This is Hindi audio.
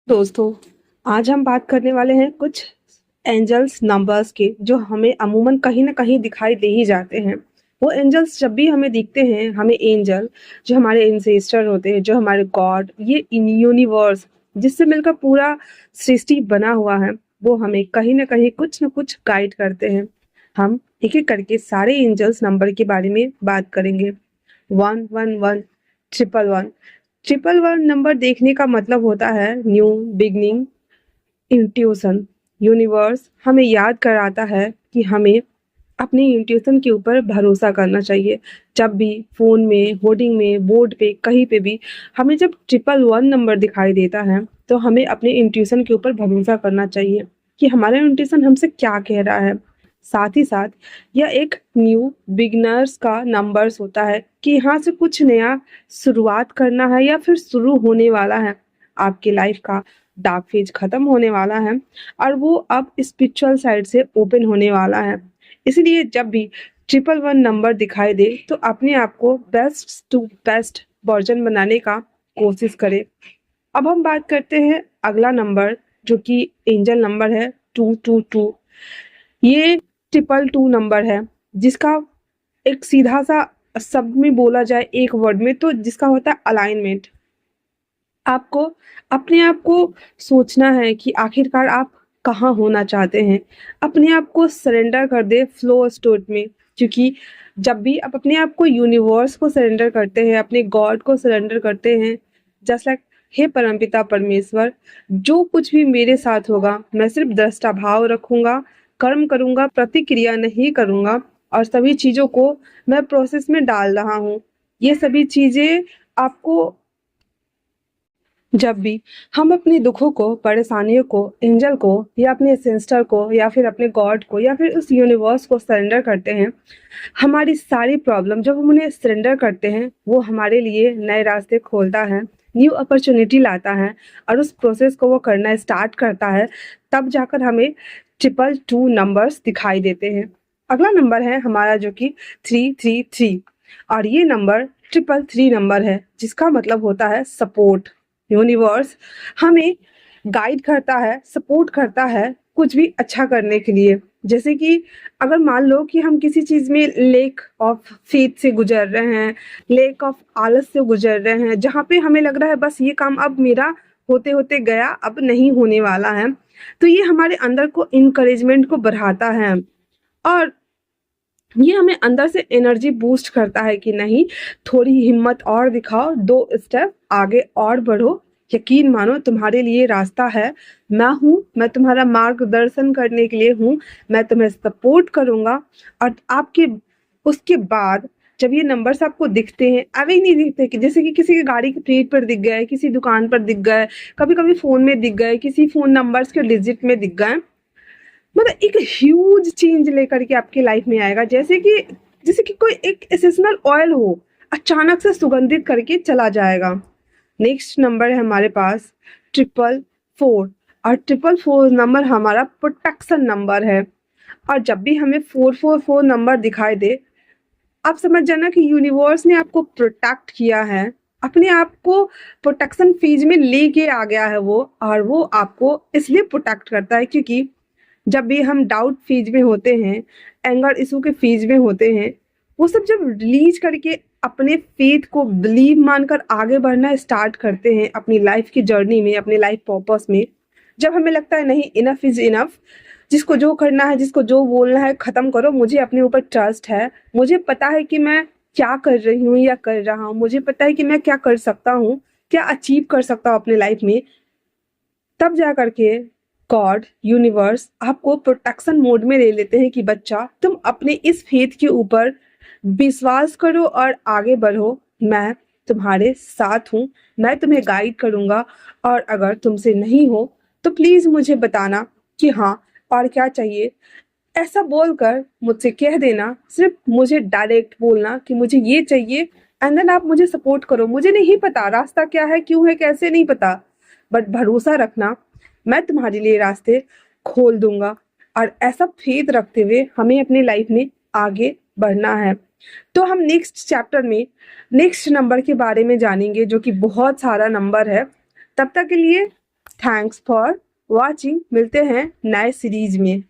दोस्तों, आज हम बात करने वाले हैं कुछ एंजल्स नंबर्स के जो हमें अमूमन कहीं ना कहीं दिखाई दे ही जाते हैं। वो एंजल्स जब भी हमें दिखते हैं, हमें एंजल जो हमारे इंसेस्टर होते हैं, जो हमारे गॉड, ये इन यूनिवर्स जिससे मिलकर पूरा सृष्टि बना हुआ है, वो हमें कहीं ना कुछ गाइड करते हैं। हम एक एक करके सारे एंजल्स नंबर के बारे में बात करेंगे। 111, 111। 111 नंबर देखने का मतलब होता है न्यू बिगनिंग, इंट्यूशन। यूनिवर्स हमें याद कराता है कि हमें अपनी इंट्यूशन के ऊपर भरोसा करना चाहिए। जब भी फोन में, होर्डिंग में, बोर्ड पे, कहीं पे भी हमें जब 111 नंबर दिखाई देता है, तो हमें अपने इंट्यूशन के ऊपर भरोसा करना चाहिए कि हमारा इंट्यूशन हमसे क्या कह रहा है। साथ ही साथ यह एक न्यू बिगनर्स का नंबर्स होता है कि यहाँ से कुछ नया शुरुआत करना है या फिर शुरू होने वाला है। आपकी लाइफ का डार्क फेज खत्म होने वाला है और वो अब स्पिरिचुअल साइड से ओपन होने वाला है। इसलिए जब भी 111 नंबर दिखाई दे, तो अपने आप को बेस्ट टू बेस्ट वर्जन बनाने का कोशिश करें। अब हम बात करते हैं अगला नंबर, जो कि एंजल नंबर है 222। ये 222 नंबर है, जिसका एक सीधा सा शब्द में बोला जाए, एक वर्ड में, तो जिसका होता है अलाइनमेंट। आपको अपने आप को सोचना है कि आखिरकार आप कहाँ होना चाहते हैं। अपने आप को सरेंडर कर दे फ्लो स्टेट में, क्योंकि जब भी आप अपने आप को यूनिवर्स को सरेंडर करते हैं, अपने गॉड को सरेंडर करते हैं, जस्ट लाइक हे परमपिता परमेश्वर, जो कुछ भी मेरे साथ होगा मैं सिर्फ दृष्टा भाव रखूंगा, कर्म करूंगा, प्रतिक्रिया नहीं करूंगा, और सभी चीजों को मैं प्रोसेस में डाल रहा हूँ। ये सभी चीजें आपको, जब भी हम अपने दुखों को, परेशानियों को एंजल को या अपने सिस्टर को या फिर अपने गॉड को या फिर उस यूनिवर्स को सरेंडर करते हैं, हमारी सारी प्रॉब्लम जब हम उन्हें सरेंडर करते हैं, वो हमारे लिए नए रास्ते खोलता है, न्यू अपॉर्चुनिटी लाता है और उस प्रोसेस को वो करना स्टार्ट करता है। तब जाकर हमें 222 नंबर्स दिखाई देते हैं। अगला नंबर है हमारा, जो कि 333, और ये नंबर 333 नंबर है, जिसका मतलब होता है सपोर्ट। यूनिवर्स हमें गाइड करता है, सपोर्ट करता है कुछ भी अच्छा करने के लिए। जैसे कि अगर मान लो कि हम किसी चीज में लेक ऑफ फेथ से गुजर रहे हैं, लेक ऑफ आलस से गुजर रहे हैं, जहाँ पे हमें लग रहा है बस ये काम अब मेरा होते होते गया, अब नहीं होने वाला है, तो ये हमारे अंदर को इनकरेजमेंट को बढ़ाता है और ये हमें अंदर से एनर्जी बूस्ट करता है कि नहीं, थोड़ी हिम्मत और दिखाओ, 2 स्टेप आगे और बढ़ो, यकीन मानो तुम्हारे लिए रास्ता है। मैं हूँ, मैं तुम्हारा मार्गदर्शन करने के लिए हूँ, मैं तुम्हें सपोर्ट करूंगा। और आपके उसके बाद जब ये नंबर्स आपको दिखते हैं, अभी नहीं दिखते कि जैसे कि किसी की गाड़ी की प्लेट पर दिख गए, किसी दुकान पर दिख गए, कभी कभी फोन में दिख गए, किसी फोन नंबर्स के डिजिट में दिख गए, मतलब एक ह्यूज चेंज लेकर के आपकी लाइफ में आएगा। जैसे कि कोई एक एसेंशियल ऑयल हो, अचानक से सुगंधित करके चला जाएगा। नेक्स्ट नंबर है हमारे पास 444, और 444 नंबर हमारा प्रोटेक्शन नंबर है। और जब भी हमें 444 नंबर दिखाई दे, आप समझ जाना कि यूनिवर्स ने आपको प्रोटेक्ट किया है, अपने आप को प्रोटेक्शन फेज में लेके आ गया है वो, और वो आपको इसलिए प्रोटेक्ट करता है क्योंकि जब भी हम डाउट फेज में होते हैं, एंगर इशू के फेज में होते हैं, वो सब जब रिलीज करके अपने फेथ को बिलीव मानकर आगे बढ़ना स्टार्ट करते हैं अपनी लाइफ की जर्नी में, अपने लाइफ पर्पस में, जब हमें लगता है नहीं, इनफ इज इनफ, जिसको जो करना है, जिसको जो बोलना है खत्म करो, मुझे अपने ऊपर ट्रस्ट है, मुझे पता है कि मैं क्या कर रही हूँ या कर रहा हूँ, मुझे पता है कि मैं क्या कर सकता हूँ, क्या अचीव कर सकता हूँ अपने लाइफ में, तब जा करके गॉड, यूनिवर्स आपको प्रोटेक्शन मोड में ले लेते हैं कि बच्चा तुम अपने इस फेथ के ऊपर विश्वास करो और आगे बढ़ो, मैं तुम्हारे साथ हूँ, मैं तुम्हें गाइड करूंगा, और अगर तुमसे नहीं हो तो प्लीज मुझे बताना कि हाँ और क्या चाहिए। ऐसा बोलकर मुझसे कह देना, सिर्फ मुझे डायरेक्ट बोलना कि मुझे ये चाहिए, एंड देन आप मुझे सपोर्ट करो। मुझे नहीं पता रास्ता क्या है, क्यों है, कैसे, नहीं पता, बट भरोसा रखना, मैं तुम्हारे लिए रास्ते खोल दूंगा। और ऐसा फेथ रखते हुए हमें अपनी लाइफ में आगे बढ़ना है। तो हम नेक्स्ट चैप्टर में नेक्स्ट नंबर के बारे में जानेंगे, जो कि बहुत सारा नंबर है। तब तक के लिए थैंक्स फॉर वॉचिंग। मिलते हैं नए सीरीज में।